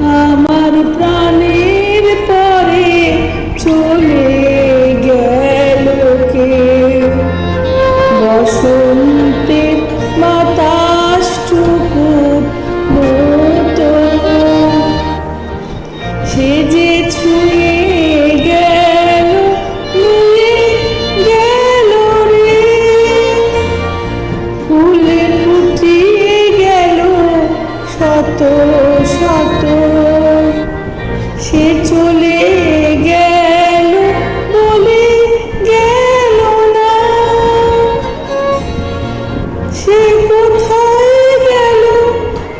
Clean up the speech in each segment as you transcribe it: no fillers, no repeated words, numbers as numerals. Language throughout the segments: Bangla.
আমার প্রাণের পরে চলে গেল কে? বসন্তের বাতাসটুকুর মতো সে যে ছুঁয়ে গেল, নুয়ে গেল রে। ফুলে ফুটিয়ে গেল শত শত, সে চলে গেল বলে গেল না। সে কোথায় গেল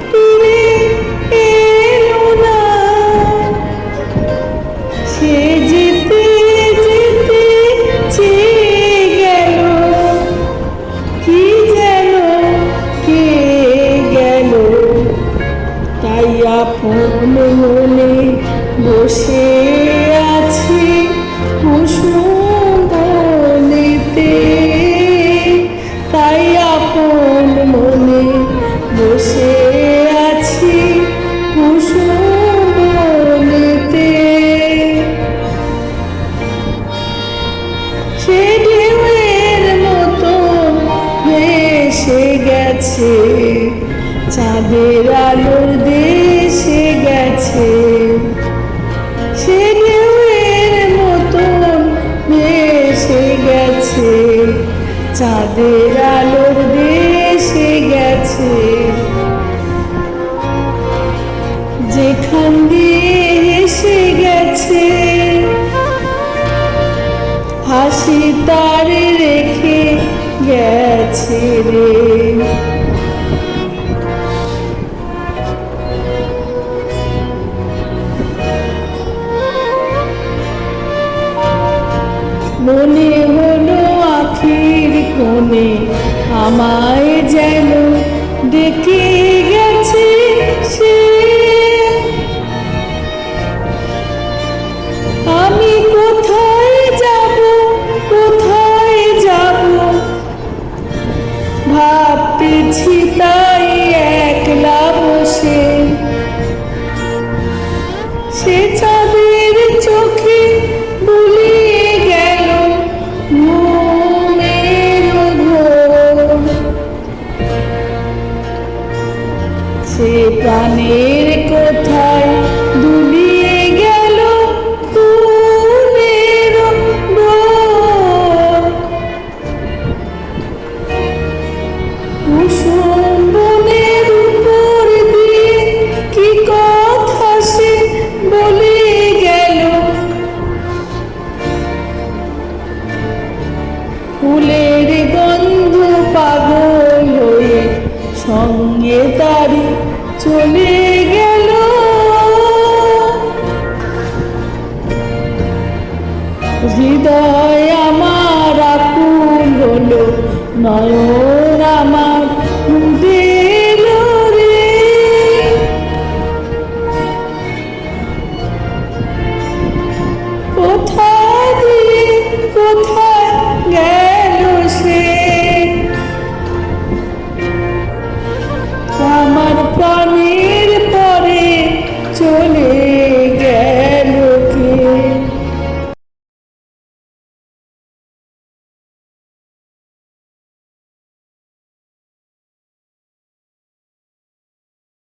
ফিরে এলো না। সে যেতে যেতে চেয়ে গেল, কি যেন কে গেল। তাই আপন মনে বসে আছি কুসুম বনেতে। তাই আপন মনে বসে আছি কুসুম বনেতে। সে ঢেউয়ের মতো ভেসে গেছে, চাঁদের আলোর দেশে গেছে। সে ঢেউয়ের মতো ভেসে গেছে, চাঁদের আলোর দেশে গেছে। যেখান দিয়ে এসে গেছে, হাসি তার রেখে গেছে রে। মনে হলো আখির কোণে আমায় যেন ডেকে গেছে সে। আমি কোথায় যাব, কোথায় যাব ভাবতেছি তাই একলা বসে। সে চাঁদের চোখে বুলিয়ে গেল ঘুমের ঘোর। সে প্রাণের কোথায় দুলিয়ে গেল ফুলের ডোর। কুসুম বনের উপর দিয়ে কি কথা সে বলে গেল। ফুলের গন্ধ পাগল হয়ে সঙ্গে তারি চলে